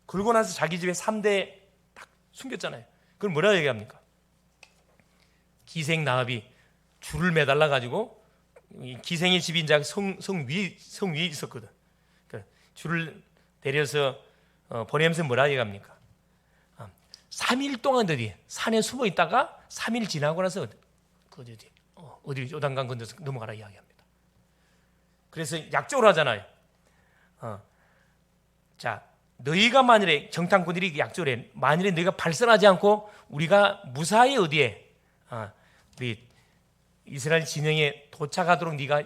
그러고 나서 자기 집에 3대 딱 숨겼잖아요. 그걸 뭐라 얘기합니까? 기생나합이 줄을 매달라 가지고 기생의 집이 이제 성 위에 있었거든. 그러니까 줄을 내려서 보내면서 뭐라 얘기합니까? 3일 동안 산에 숨어 있다가 3일 지나고 나서 어디 요단강 건너서 넘어가라 이야기합니다. 그래서 약속을 하잖아요. 자, 너희가 만일에 정탐꾼들이 약속을 해. 만일에 너희가 발설하지 않고 우리가 무사히 어디에 우리 이스라엘 진영에 도착하도록 네가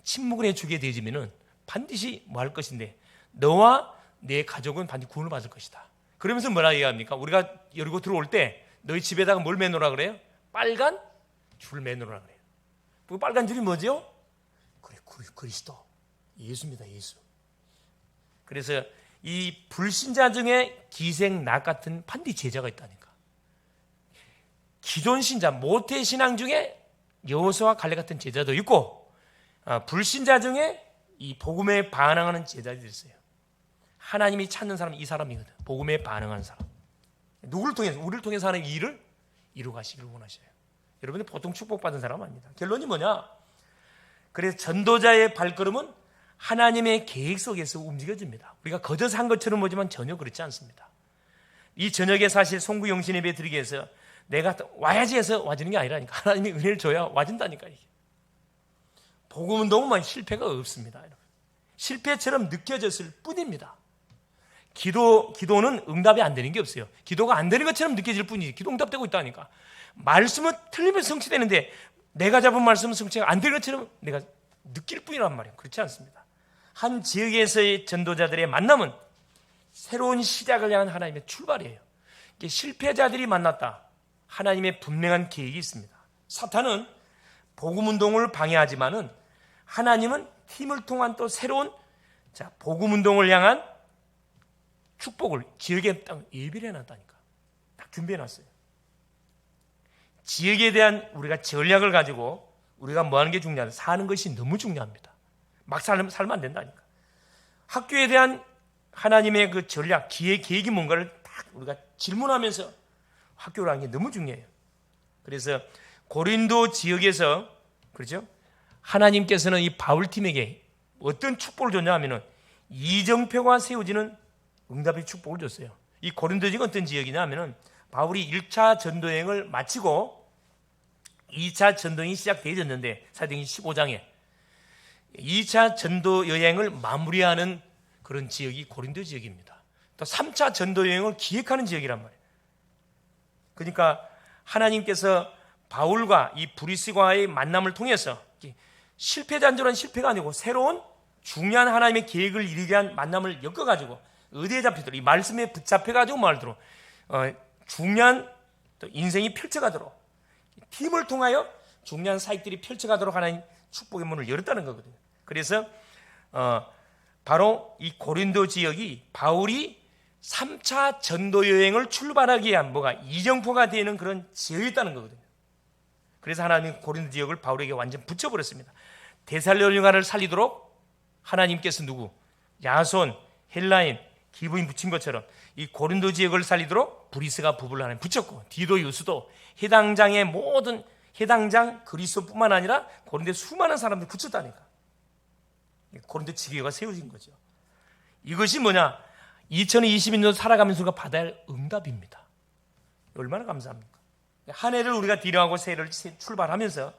침묵을 해주게 되지면은 반드시 뭐 할 것인데 너와 내 가족은 반드시 구원을 받을 것이다. 그러면서 뭐라 얘기합니까? 우리가 여리고 들어올 때 너희 집에다가 뭘 매놓으라 그래요? 빨간 줄 매놓으라 그래요. 그 빨간 줄이 뭐죠? 그래, 그리스도 예수입니다. 예수. 그래서 이 불신자 중에 기생나합 같은 반드시 제자가 있다니까. 기존 신자 모태 신앙 중에 여호수아와 갈렙 같은 제자도 있고 불신자 중에 이 복음에 반응하는 제자들이 있어요. 하나님이 찾는 사람은 이 사람이거든. 복음에 반응하는 사람. 누구를 통해서? 우리를 통해서 하는 일을 이루가시기를 원하셔요. 여러분들 보통 축복받은 사람 아닙니다. 결론이 뭐냐? 그래서 전도자의 발걸음은 하나님의 계획 속에서 움직여집니다. 우리가 거저서 한 것처럼 보지만 전혀 그렇지 않습니다. 이 저녁에 사실 송구영신 예배 드리기 위해서 내가 와야지 해서 와지는 게 아니라니까. 하나님이 은혜를 줘야 와진다니까. 이게. 복음운동은 실패가 없습니다. 여러분. 실패처럼 느껴졌을 뿐입니다. 기도는 응답이 안 되는 게 없어요. 기도가 안 되는 것처럼 느껴질 뿐이지. 기도 응답되고 있다니까. 말씀은 틀리면 성취되는데 내가 잡은 말씀은 성취가 안 되는 것처럼 내가 느낄 뿐이란 말이에요. 그렇지 않습니다. 한 지역에서의 전도자들의 만남은 새로운 시작을 향한 하나님의 출발이에요. 실패자들이 만났다. 하나님의 분명한 계획이 있습니다. 사탄은 복음운동을 방해하지만은 하나님은 팀을 통한 또 새로운 복음운동을 향한 축복을 지역에 딱 예비를 해놨다니까. 딱 준비해놨어요. 지역에 대한 우리가 전략을 가지고 우리가 뭐 하는 게 중요하다. 사는 것이 너무 중요합니다. 막 살면 안 된다니까. 학교에 대한 하나님의 그 전략, 계획이 뭔가를 딱 우리가 질문하면서 학교를 하는 게 너무 중요해요. 그래서 고린도 지역에서 그렇죠? 하나님께서는 이 바울팀에게 어떤 축복을 줬냐 하면은 이정표가 세워지는 응답의 축복을 줬어요. 이 고린도 지역은 어떤 지역이냐 하면은 바울이 1차 전도여행을 마치고 2차 전도여행이 시작되어졌는데 사도행전 15장에 2차 전도여행을 마무리하는 그런 지역이 고린도 지역입니다. 또 3차 전도여행을 기획하는 지역이란 말이에요. 그러니까 하나님께서 바울과 이 브리스과의 만남을 통해서 실패잔조란 실패가 아니고 새로운 중요한 하나님의 계획을 이루기 위한 만남을 엮어가지고 어디에 잡히도록 이 말씀에 붙잡혀가지고 말도록 중요한 또 인생이 펼쳐가도록 팀을 통하여 중요한 사역들이 펼쳐가도록 하나님 축복의 문을 열었다는 거거든요. 그래서 바로 이 고린도 지역이 바울이 3차 전도 여행을 출발하기 위한 뭐가 이정표가 되는 그런 지역이었다는 거거든요. 그래서 하나님은 고린도 지역을 바울에게 완전 붙여버렸습니다. 데살로니가를 살리도록 하나님께서 누구? 야손, 헬라인, 기브인 붙인 것처럼 이 고린도 지역을 살리도록 브리스가 부부를 하나님 붙였고 디도 유스도 해당장의 모든 해당장 그리스도뿐만 아니라 고린도에 수많은 사람들이 붙였다니까. 고린도 지교회가 세워진 거죠. 이것이 뭐냐? 2022년 살아가면서 우리가 받아야 할 응답입니다. 얼마나 감사합니까? 한 해를 우리가 디려하고 새해를 출발하면서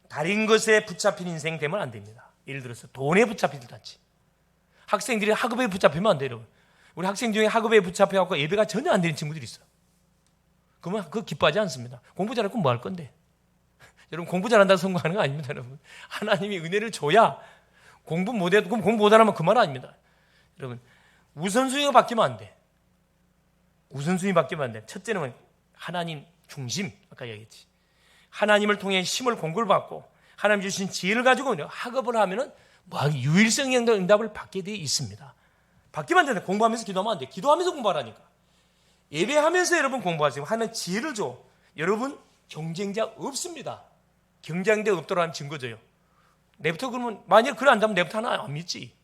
다른 것에 붙잡힌 인생 되면 안 됩니다. 예를 들어서 돈에 붙잡히듯이 학생들이 학업에 붙잡히면 안 돼요. 우리 학생 중에 학업에 붙잡혀갖고 예배가 전혀 안 되는 친구들이 있어요. 그러면 그거 기뻐하지 않습니다. 공부 잘하고 뭐 할 건데? 여러분 공부 잘한다고 성공하는 거 아닙니다. 여러분 하나님이 은혜를 줘야 공부 못해도 그럼 공부 못하면 그 말 아닙니다. 여러분 우선순위가 바뀌면 안 돼. 우선순위 바뀌면 안 돼. 첫째는 하나님 중심, 아까 얘기했지. 하나님을 통해 힘을 공급을 받고 하나님 주신 지혜를 가지고 학업을 하면은 뭐 유일성의 응답을 받게 되어 있습니다. 바뀌면 안 된다. 공부하면서 기도하면 안 돼. 기도하면서 공부하라니까. 예배하면서 여러분 공부하세요. 하나님 지혜를 줘. 여러분 경쟁자 없습니다. 경쟁자 없도록 하면 증거져요. 내부터 그러면 만약 그걸 안다면 내부터 하나 안 믿지.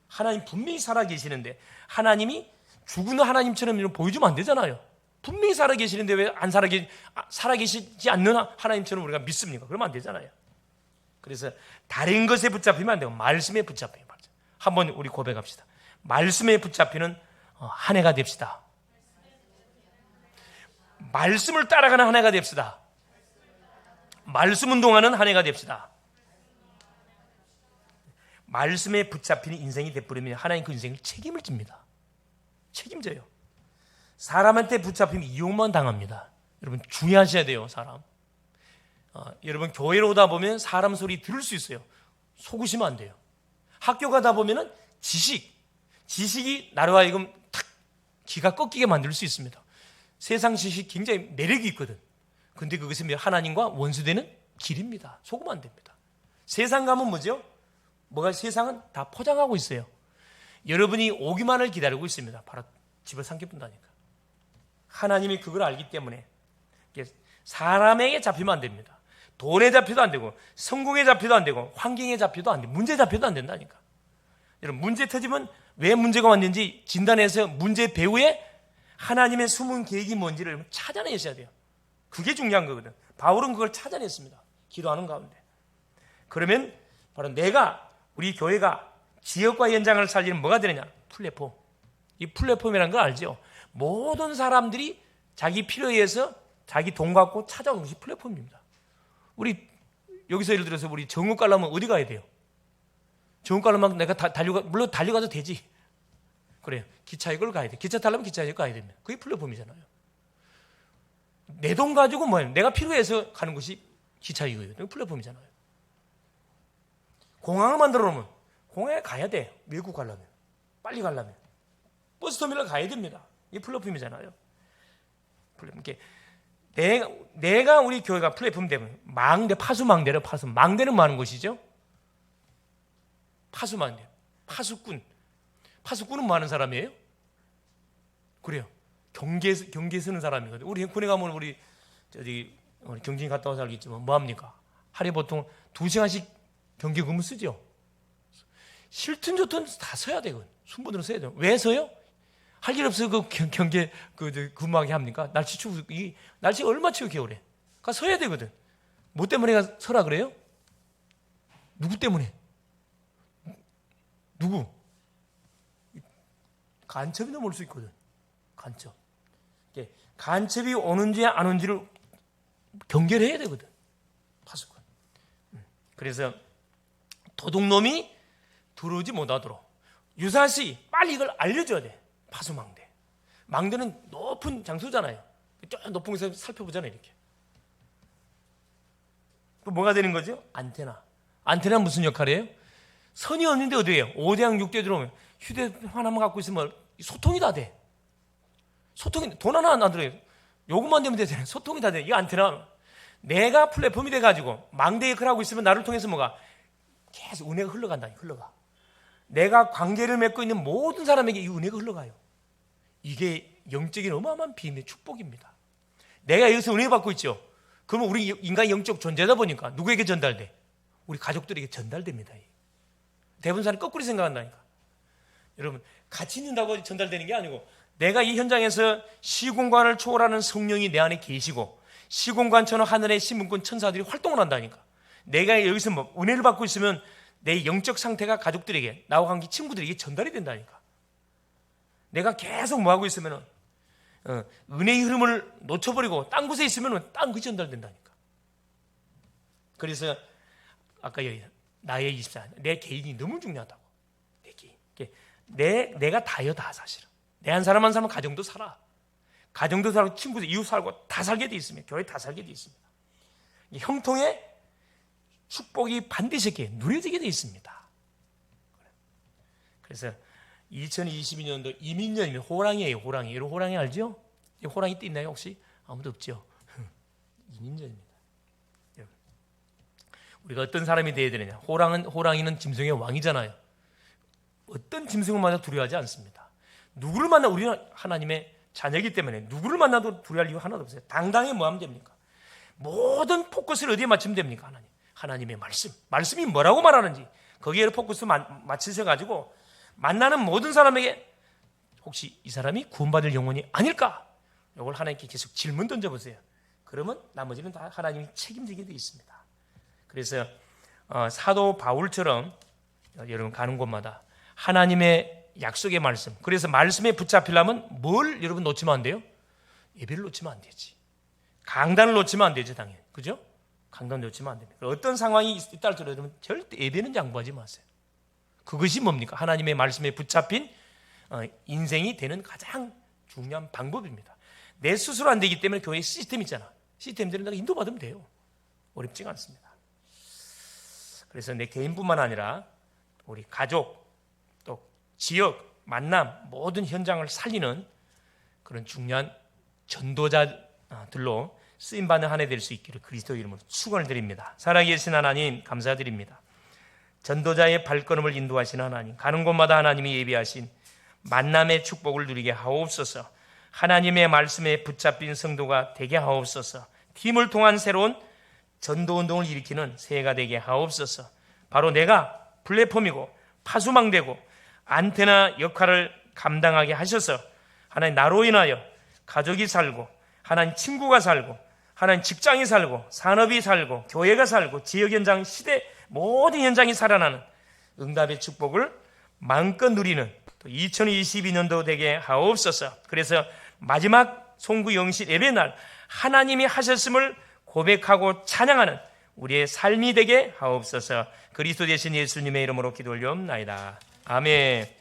하나님 분명히 살아계시는데 하나님이 죽은 하나님처럼 보여주면 안 되잖아요. 분명히 살아계시는데 왜 안 살아계시지 않는 하나님처럼 우리가 믿습니까? 그러면 안 되잖아요. 그래서 다른 것에 붙잡히면 안 되고 말씀에 붙잡혀요. 한번 우리 고백합시다. 말씀에 붙잡히는 한 해가 됩시다. 말씀을 따라가는 한 해가 됩시다. 말씀 운동하는 한 해가 됩시다. 말씀에 붙잡히는 인생이 되버리면 하나님 그 인생을 책임을 집니다. 책임져요. 사람한테 붙잡히면 이용만 당합니다. 여러분 주의하셔야 돼요. 사람. 여러분 교회로 오다 보면 사람 소리 들을 수 있어요. 속으시면 안 돼요. 학교 가다 보면은 지식이 나로 하여금 탁 기가 꺾이게 만들 수 있습니다. 세상 지식 굉장히 매력이 있거든. 근데 그것은 하나님과 원수되는 길입니다. 속으면 안 됩니다. 세상 가면 뭐죠? 세상은 다 포장하고 있어요. 여러분이 오기만을 기다리고 있습니다. 바로 집을 삼켜본다니까. 하나님이 그걸 알기 때문에 사람에게 잡히면 안 됩니다. 돈에 잡혀도 안 되고 성공에 잡혀도 안 되고 환경에 잡혀도 안 돼. 문제 잡혀도 안 된다니까. 여러분 문제 터지면 왜 문제가 왔는지 진단해서 문제 배후에 하나님의 숨은 계획이 뭔지를 찾아내셔야 돼요. 그게 중요한 거거든. 바울은 그걸 찾아냈습니다. 기도하는 가운데. 그러면 바로 우리 교회가 지역과 현장을 살리는 뭐가 되느냐? 플랫폼. 이 플랫폼이라는 걸 알죠? 모든 사람들이 자기 필요에 의해서 자기 돈 갖고 찾아오는 것이 플랫폼입니다. 우리 여기서 예를 들어서 우리 정읍 가려면 어디 가야 돼요? 정읍 가려면 내가 물론 달려가도 되지. 그래요. 기차역을 가야 돼. 기차 타려면 기차역 가야 됩니다. 그게 플랫폼이잖아요. 내 돈 가지고 뭐예요? 내가 필요해서 가는 것이 기차역이에요. 그게 플랫폼이잖아요. 공항을 만들어 놓으면 공항에 가야 돼. 외국 가려면. 빨리 가려면. 버스터미널 가야 됩니다. 이게 플랫폼이잖아요. 플랫폼. 내가 우리 교회가 플랫폼 되면 파수망대로 망대는 뭐 하는 것이죠? 파수망대. 파수꾼은 뭐 하는 사람이에요? 그래요. 경계 서는 사람이거든요. 우리 군에 가면 우리 경진 갔다 와서 알겠지만 뭐 합니까? 하루에 보통 2시간씩 경계근무 쓰죠. 싫든 좋든 다 서야 되거든요. 순번으로 서야 돼요. 왜 서요? 할 일 없어서 경계 근무하게 합니까? 날씨 추워. 날씨가 얼마 추워 겨울에. 그러니까 서야 되거든. 뭐 때문에 서라 그래요? 누구 때문에? 누구? 간첩이 넘어올 수 있거든. 간첩. 간첩이 오는지 안 오는지를 경계를 해야 되거든. 파수꾼. 그래서 도둑놈이 들어오지 못하도록 유사시 빨리 이걸 알려줘야 돼. 파수망대. 망대는 높은 장소잖아요. 저 높은 곳에서 살펴보잖아요. 이렇게. 또 뭐가 되는 거죠? 안테나. 안테나는 무슨 역할이에요? 선이 없는데 어디에요? 5대양 6대 들어오면 휴대폰 하나만 갖고 있으면 소통이 다 돼. 돈 하나 안 들어요. 요것만 되면 되잖아요. 소통이 다 돼. 이 안테나. 내가 플랫폼이 돼가지고 망대 역할을 하고 있으면 나를 통해서 계속 은혜가 흘러간다. 흘러가. 내가 관계를 맺고 있는 모든 사람에게 이 은혜가 흘러가요. 이게 영적인 어마어마한 비밀의 축복입니다. 내가 여기서 은혜 받고 있죠. 그러면 우리 인간이 영적 존재다 보니까 누구에게 전달돼? 우리 가족들에게 전달됩니다. 대부분 사람이 거꾸로 생각한다니까. 여러분 같이 있는다고 전달되는 게 아니고 내가 이 현장에서 시공간을 초월하는 성령이 내 안에 계시고 시공간처럼 하늘의 신분권 천사들이 활동을 한다니까. 내가 여기서 뭐 은혜를 받고 있으면 내 영적 상태가 가족들에게, 나와 관계 친구들에게 전달이 된다니까. 내가 계속 뭐 하고 있으면 은혜의 흐름을 놓쳐버리고 딴 곳에 있으면 딴 곳이 전달된다니까. 그래서 아까 여기 나의 24, 내 개인이 너무 중요하다고. 내 개인. 내가 다요, 다 사실은. 내 한 사람 한 사람은 가정도 살아. 가정도 살고 친구들, 이웃 살고 다 살게 돼 있습니다. 교회 다 살게 돼 있습니다. 형통의 축복이 반드시 이렇게 누려지게 돼 있습니다. 그래서 2022년도 이민년이면 호랑이에요. 호랑이. 여러분 호랑이 알죠? 호랑이 띠 있나요 혹시? 아무도 없죠? 이민년입니다. 우리가 어떤 사람이 되어야 되느냐? 호랑이는 짐승의 왕이잖아요. 어떤 짐승을 만나 두려워하지 않습니다. 누구를 만나, 우리는 하나님의 자녀이기 때문에 누구를 만나도 두려워할 이유 하나도 없어요. 당당히 뭐 하면 됩니까? 모든 포커스를 어디에 맞추면 됩니까? 하나님의 말씀. 말씀이 뭐라고 말하는지 거기에 포커스 맞추셔가지고 만나는 모든 사람에게 혹시 이 사람이 구원받을 영혼이 아닐까? 이걸 하나님께 계속 질문 던져보세요. 그러면 나머지는 다 하나님이 책임지게 되어 있습니다. 그래서 사도 바울처럼 여러분 가는 곳마다 하나님의 약속의 말씀, 그래서 말씀에 붙잡히려면 뭘 여러분 놓치면 안 돼요? 예배를 놓치면 안 되지. 강단을 놓치면 안 되죠, 당연히. 그죠? 강단 놓치면 안 됩니다. 어떤 상황이 있다 할지라도 여러분 절대 예배는 양보하지 마세요. 그것이 뭡니까? 하나님의 말씀에 붙잡힌 인생이 되는 가장 중요한 방법입니다. 내 스스로 안 되기 때문에 교회 시스템 있잖아. 시스템들은 내가 인도받으면 돼요. 어렵지가 않습니다. 그래서 내 개인뿐만 아니라 우리 가족, 또 지역, 만남, 모든 현장을 살리는 그런 중요한 전도자들로 쓰임받는 한 해 될 수 있기를 그리스도 이름으로 축원을 드립니다. 살아계신 하나님 감사드립니다. 전도자의 발걸음을 인도하신 하나님, 가는 곳마다 하나님이 예비하신 만남의 축복을 누리게 하옵소서. 하나님의 말씀에 붙잡힌 성도가 되게 하옵소서. 팀을 통한 새로운 전도운동을 일으키는 새해가 되게 하옵소서. 바로 내가 플랫폼이고 파수망되고 안테나 역할을 감당하게 하셔서 하나님 나로 인하여 가족이 살고 하나님 친구가 살고 하나님 직장이 살고 산업이 살고 교회가 살고 지역 현장 시대 모든 현장이 살아나는 응답의 축복을 마음껏 누리는 또 2022년도 되게 하옵소서. 그래서 마지막 송구 영실 예배날 하나님이 하셨음을 고백하고 찬양하는 우리의 삶이 되게 하옵소서. 그리스도 되신 예수님의 이름으로 기도 올리옵나이다. 아멘.